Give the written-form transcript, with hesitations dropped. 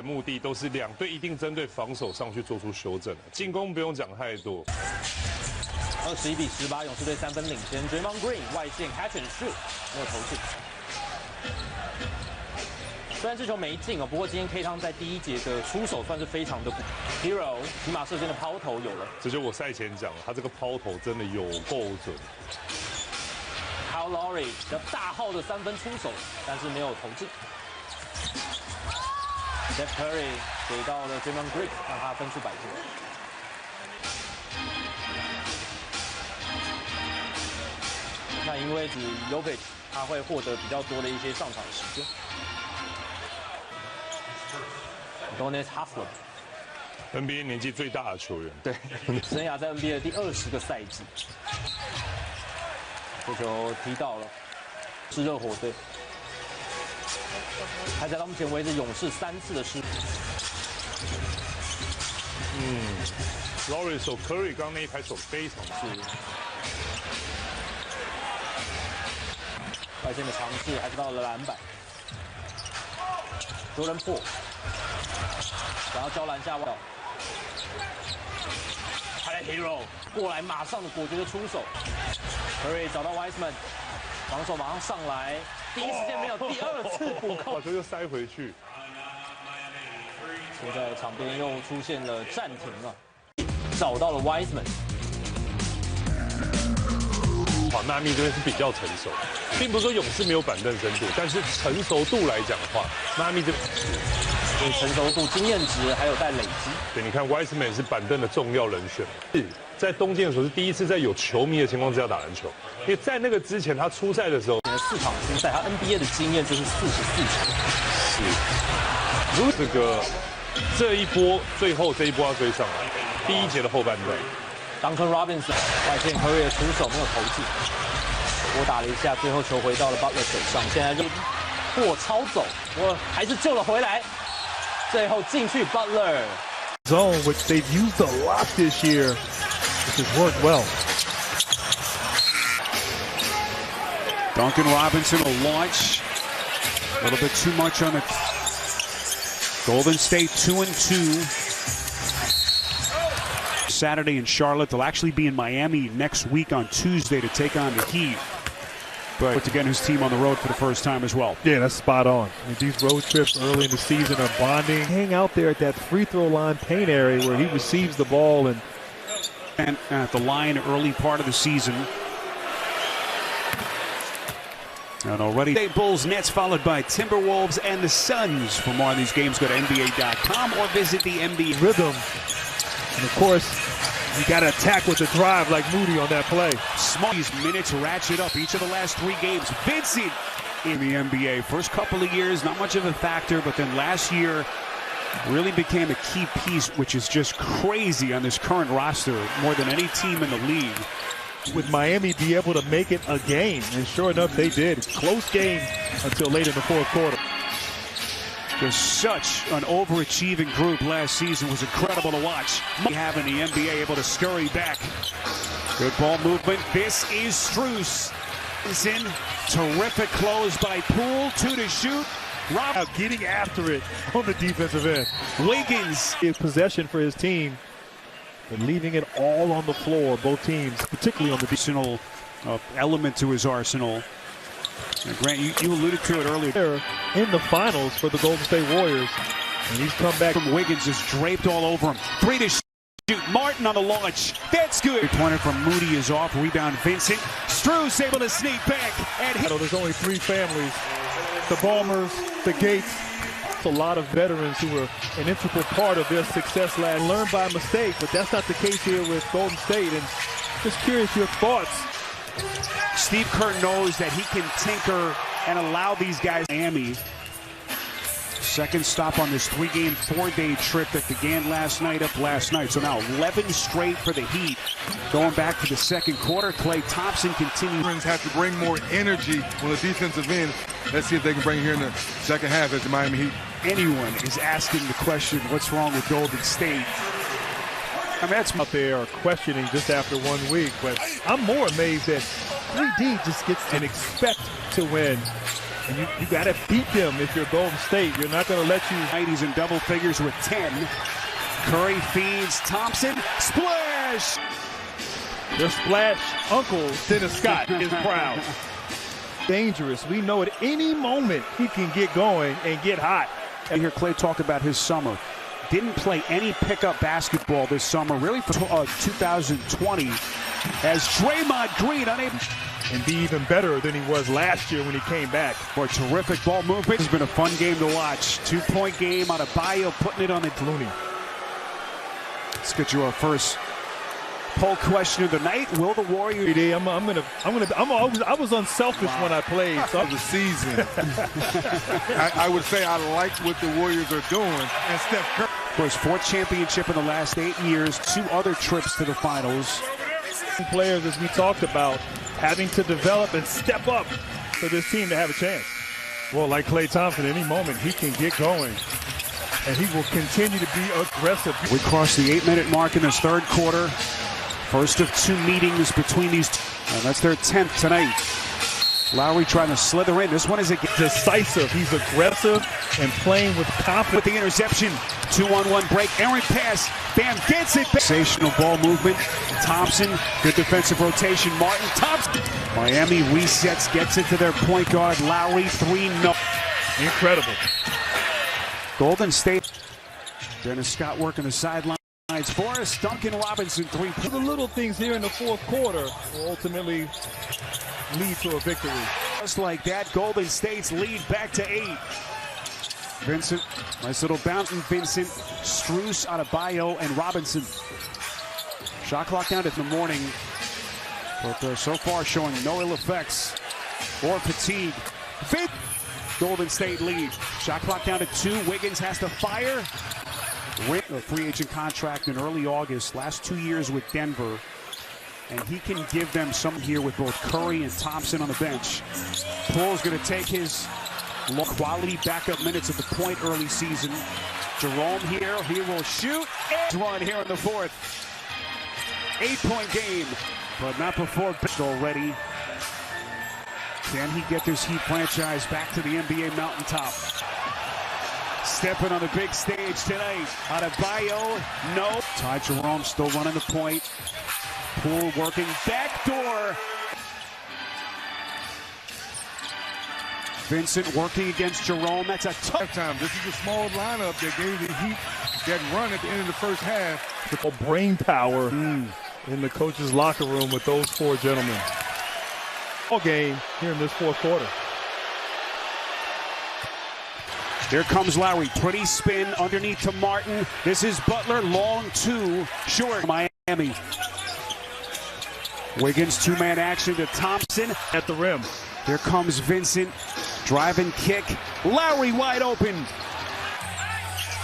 目的都是两队一定针对防守上去做出修正，进攻不用讲太多。21-18，勇士队3分领先 ，Draymond Green 外线 catch and shoot 没有投进。虽然这球没进哦，不过今天 K 汤在第1节的出手算是非常的 hero， 骑马射箭的抛投有了。这就我赛前讲了，他这个抛投真的有够准。Kyle Lowry 比较大号的3分出手，但是没有投进。Steph Curry 给到了 Draymond Green， 让他分数摆进。那因为Jovic 他会获得比较多的一些上场时间。Donis Haslem，NBA 年纪最大的球员，对，生涯在 NBA 的第20个赛季。这球踢到了，是热火队。还在到目前为止，勇士3次的失误。Lowry 手 ，Curry 刚刚那一拍手非常是。外线的尝试还是到了篮板。Jordan Poole， 然后交篮下到，他来 Hero 过来，马上的果决的出手。Curry 找到 Wiseman， 防守马上上来，第一时间没有，第2次补扣，把球又塞回去。现在场边又出现了暂停了，找到了 Wiseman。好，纳米这边是比较成熟，并不是说勇士没有板凳深度，但是成熟度来讲的话，纳米这边成熟度、经验值还有待累积。对，你看 Wiseman 也是板凳的重要人选，是在东京的时候是第一次在有球迷的情况之下打篮球，因为在那个之前他出赛的时候，4场出赛，他 NBA 的经验就是44场。是，这一波最后这一波要追上来，第1节的后半段。Duncan Robinson 外线 Curry 的出手没有投进，拨打了一下，最后球回到了 Butler 手上，现在就过超走，我还是救了回来，最后进去 Butler zone which they've used a lot this year, which has worked well. Duncan Robinson will launch a little bit too much on it. Golden State 2-2. Saturday in Charlotte. They'll actually be in Miami next week on Tuesday to take on the Heat. But puts again his team on the road for the first time as well. Yeah, that's spot on. I mean, these road trips early in the season are bonding. Hang out there at that free throw line paint area where he receives the ball and at the line early part of the season. And already Bulls, Nets, followed by Timberwolves and the Suns. For more on these games, go to NBA.com or visit the NBA rhythm. And of course, you got to attack with the drive like Moody on that play. These minutes ratchet up each of the last 3 games. Vincent in the NBA. First couple of years, not much of a factor, but then last year really became a key piece, which is just crazy on this current roster, more than any team in the league. Would Miami be able to make it a game? And sure enough, they did. Close game until late in the 4th quarter. Just such an overachieving group last season. Was incredible to watch. Having the NBA able to scurry back. Good ball movement. This is Strus. Is in. Terrific close by Poole. 2 to shoot. Rob getting after it on the defensive end. Wiggins. His possession for his team, but leaving it all on the floor, both teams, particularly on the additional element to his arsenal. Now, Grant, you alluded to it earlier. In the finals for the Golden State Warriors, and he's come back from Wiggins, just draped all over him. 3 to shoot. Martin on the launch. That's good. Pointer from Moody is off. Rebound Vincent. Strus able to sneak back. And there's only 3 families: the Ballmers, the Gates. It's a lot of veterans who were an integral part of their success last. Learned by mistake, but that's not the case here with Golden State. And just curious your thoughts. Steve Kerr knows that he can tinker and allow these guys. Miami. Second stop on this 3-game, 4-day trip that began last night. So now 11 straight for the Heat. Going back to the 2nd quarter, Klay Thompson continues. Have to bring more energy on the defensive end. Let's see if they can bring it here in the second half as the Miami Heat. Anyone is asking the question, what's wrong with Golden State? I mean, that's out there questioning just after 1 week, but I'm more amazed that 3D just gets and expect to win And you got to beat them if you're Golden State. You're not going to let you. He's in double figures with 10. Curry feeds Thompson. Splash! Their splash uncle, Dennis Scott, is proud. Dangerous. We know at any moment he can get going and get hot. You hear Clay talk about his summer. Didn't play any pickup basketball this summer, really, for 2020, as Draymond Green unable And be even better than he was last year when he came back. for a terrific ball movement. It's been a fun game to watch. 2-point game on a bio, putting it on the Looney. Let's get you our first poll question of the night. Will the Warriors? I was unselfish when I played. So Of the season. I would say I like what the Warriors are doing. And Steph Curry. Of course, 4th championship in the last 8 years. 2 other trips to the finals. players, as we talked about, having to develop and step up for this team to have a chance. Well, like Klay Thompson, any moment he can get going, and he will continue to be aggressive. We crossed the 8-minute mark in this 3rd quarter. First of 2 meetings between these two. And that's their 10th tonight. Lowry trying to slither in. This one is decisive. He's aggressive and playing with confidence. With the interception. 2-on-1 break. Errant pass. Bam gets it. Sensational ball movement. Thompson. Good defensive rotation. Martin. Thompson. Miami resets. Gets it to their point guard. Lowry. 3-0. Incredible. Golden State. Dennis Scott working the sideline. For us, Duncan Robinson 3. The little things here in the 4th quarter will ultimately lead to a victory. Just like that, Golden State's lead back to 8. Vincent, nice little bounce. Vincent, Strus, Adebayo, and Robinson. Shot clock down in the morning, but so far showing no ill effects or fatigue. Golden State lead. Shot clock down to 2. Wiggins has to fire. A free agent contract in early August, last 2 years with Denver, and he can give them some here with both Curry and Thompson on the bench. Poole's going to take his quality backup minutes at the point early season. Jerome here, he will shoot and run here in the 4th. 8-point game, but not before already. Can he get this Heat franchise back to the NBA mountaintop? Stepping on the big stage tonight. Adebayo, no. Ty Jerome still running the point. Poole working backdoor. Vincent working against Jerome. That's a tough time. This is a small lineup that gave the Heat that run at the end of the first half. The brain power in the coach's locker room with those 4 gentlemen. All game here in this 4th quarter. Here comes Lowry. Pretty spin underneath to Martin. This is Butler. Long 2. Short. Miami. Wiggins 2-man action to Thompson. At the rim. Here comes Vincent. Drive and kick. Lowry wide open.